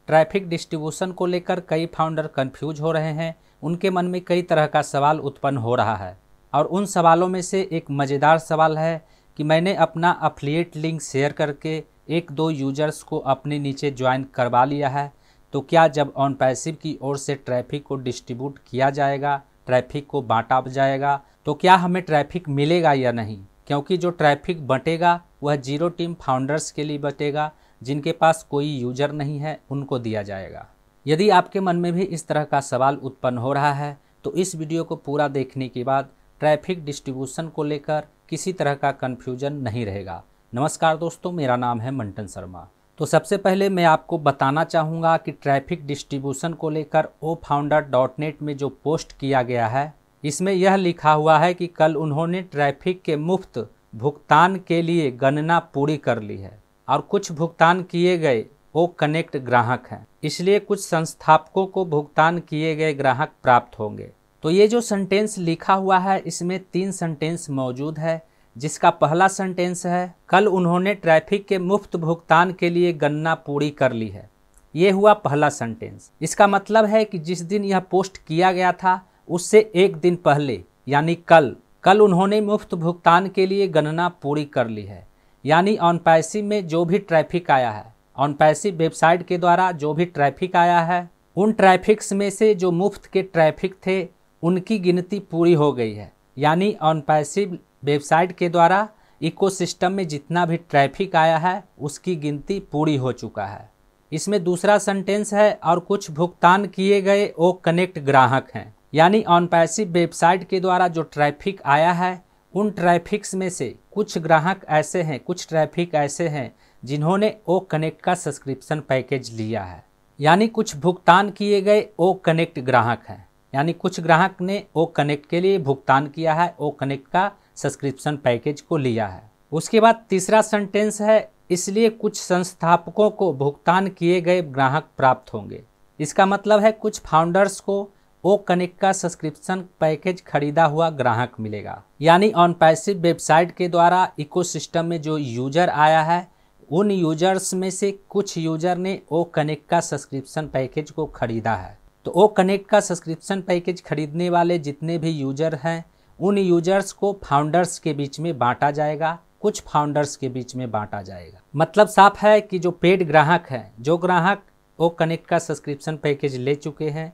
Traffic distribution को लेकर कई फाउंडर कंफ्यूज हो रहे हैं। उनके मन में कई तरह का सवाल उत्पन्न हो रहा है और उन सवालों में से एक मज़ेदार सवाल है कि मैंने अपना अफिलिएट लिंक शेयर करके एक दो यूजर्स को अपने नीचे ज्वाइन करवा लिया है, तो क्या जब ऑन पैसिव की ओर से ट्रैफिक को डिस्ट्रीब्यूट किया जाएगा, ट्रैफिक को बांटा जाएगा, तो क्या हमें ट्रैफिक मिलेगा या नहीं? क्योंकि जो ट्रैफिक बटेगा वह जीरो टीम फाउंडर्स के लिए बटेगा, जिनके पास कोई यूजर नहीं है उनको दिया जाएगा। यदि आपके मन में भी इस तरह का सवाल उत्पन्न हो रहा है तो इस वीडियो को पूरा देखने के बाद ट्रैफिक डिस्ट्रीब्यूशन को लेकर किसी तरह का कन्फ्यूजन नहीं रहेगा। नमस्कार दोस्तों, मेरा नाम है मंटन शर्मा। तो सबसे पहले मैं आपको बताना चाहूँगा कि ट्रैफिक डिस्ट्रीब्यूशन को लेकर ofounder.net में जो पोस्ट किया गया है, इसमें यह लिखा हुआ है कि कल उन्होंने ट्रैफिक के मुफ्त भुगतान के लिए गणना पूरी कर ली है और कुछ भुगतान किए गए वो कनेक्ट ग्राहक हैं, इसलिए कुछ संस्थापकों को भुगतान किए गए ग्राहक प्राप्त होंगे। तो ये जो सेंटेंस लिखा हुआ है इसमें 3 सेंटेंस मौजूद है, जिसका पहला सेंटेंस है कल उन्होंने ट्रैफिक के मुफ्त भुगतान के लिए गणना पूरी कर ली है। ये हुआ पहला सेंटेंस। इसका मतलब है कि जिस दिन यह पोस्ट किया गया था उससे एक दिन पहले यानी कल उन्होंने मुफ्त भुगतान के लिए गणना पूरी कर ली है। यानी ऑन पैसिव में जो भी ट्रैफिक आया है, ऑन पैसिव वेबसाइट के द्वारा जो भी ट्रैफिक आया है, उन ट्रैफिक्स में से जो मुफ्त के ट्रैफिक थे उनकी गिनती पूरी हो गई है। यानी ऑन पैसिव वेबसाइट के द्वारा इकोसिस्टम में जितना भी ट्रैफिक आया है उसकी गिनती पूरी हो चुका है। इसमें दूसरा सेंटेंस है और कुछ भुगतान किए गए वो कनेक्ट ग्राहक हैं। यानी ऑन पैसिव वेबसाइट के द्वारा जो ट्रैफिक आया है उन ट्रैफिक्स में से कुछ ग्राहक ऐसे हैं, कुछ ट्रैफिक ऐसे हैं जिन्होंने ओ कनेक्ट का सब्सक्रिप्शन पैकेज लिया है। यानी कुछ भुगतान किए गए ओ कनेक्ट ग्राहक हैं। यानी कुछ ग्राहक ने ओ कनेक्ट के लिए भुगतान किया है, ओ कनेक्ट का सब्सक्रिप्शन पैकेज को लिया है। उसके बाद तीसरा सेंटेंस है इसलिए कुछ संस्थापकों को भुगतान किए गए ग्राहक प्राप्त होंगे। इसका मतलब है कुछ फाउंडर्स को ओ कनेक्ट का सब्सक्रिप्शन पैकेज खरीदा हुआ ग्राहक मिलेगा। यानी ऑन पैसिव वेबसाइट के द्वारा इकोसिस्टम में जो यूजर आया है उन यूजर्स में से कुछ यूजर ने ओ कनेक्ट का सब्सक्रिप्शन पैकेज को खरीदा है। तो ओ कनेक्ट का सब्सक्रिप्शन पैकेज खरीदने वाले जितने भी यूजर हैं उन यूजर्स को फाउंडर्स के बीच में बांटा जाएगा, कुछ फाउंडर्स के बीच में बांटा जाएगा। मतलब साफ है कि जो पेड ग्राहक हैं, जो ग्राहक ओ कनेक्ट का सब्सक्रिप्शन पैकेज ले चुके हैं,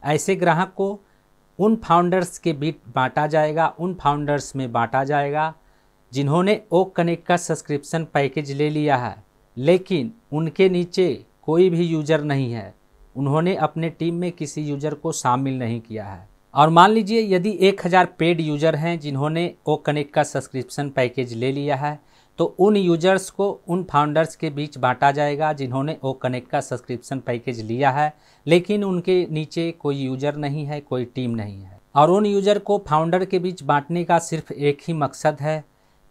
ऐसे ग्राहक को उन फाउंडर्स के बीच बांटा जाएगा, उन फाउंडर्स में बांटा जाएगा जिन्होंने ओ कनेक्ट का सब्सक्रिप्शन पैकेज ले लिया है लेकिन उनके नीचे कोई भी यूजर नहीं है, उन्होंने अपने टीम में किसी यूजर को शामिल नहीं किया है। और मान लीजिए यदि 1000 पेड यूजर हैं जिन्होंने ओ कनेक्ट का सब्सक्रिप्शन पैकेज ले लिया है, तो उन यूजर्स को उन फाउंडर्स के बीच बांटा जाएगा जिन्होंने ओ कनेक्ट का सब्सक्रिप्शन पैकेज लिया है लेकिन उनके नीचे कोई यूजर नहीं है, कोई टीम नहीं है। और उन यूजर को फाउंडर के बीच बांटने का सिर्फ एक ही मकसद है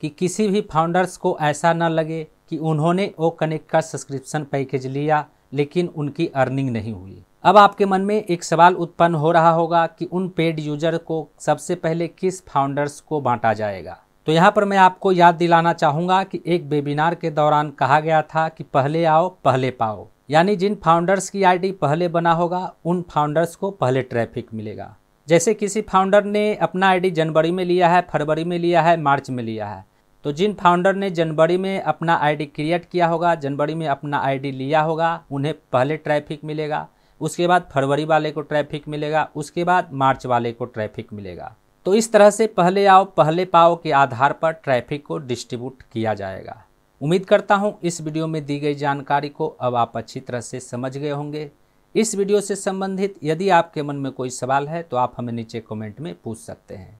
कि किसी भी फाउंडर्स को ऐसा न लगे कि उन्होंने ओ कनेक्ट का सब्सक्रिप्शन पैकेज लिया लेकिन उनकी अर्निंग नहीं हुई। अब आपके मन में एक सवाल उत्पन्न हो रहा होगा कि उन पेड यूजर को सबसे पहले किस फाउंडर्स को बांटा जाएगा। तो यहाँ पर मैं आपको याद दिलाना चाहूँगा कि एक वेबिनार के दौरान कहा गया था कि पहले आओ पहले पाओ। यानी जिन फाउंडर्स की आईडी पहले बना होगा उन फाउंडर्स को पहले ट्रैफिक मिलेगा। जैसे किसी फाउंडर ने अपना आईडी जनवरी में लिया है, फरवरी में लिया है, मार्च में लिया है, तो जिन फाउंडर ने जनवरी में अपना आईडी क्रिएट किया होगा, जनवरी में अपना आईडी लिया होगा, उन्हें पहले ट्रैफिक मिलेगा। उसके बाद फरवरी वाले को ट्रैफिक मिलेगा, उसके बाद मार्च वाले को ट्रैफिक मिलेगा। तो इस तरह से पहले आओ पहले पाओ के आधार पर ट्रैफिक को डिस्ट्रीब्यूट किया जाएगा। उम्मीद करता हूँ इस वीडियो में दी गई जानकारी को अब आप अच्छी तरह से समझ गए होंगे। इस वीडियो से संबंधित यदि आपके मन में कोई सवाल है तो आप हमें नीचे कमेंट में पूछ सकते हैं।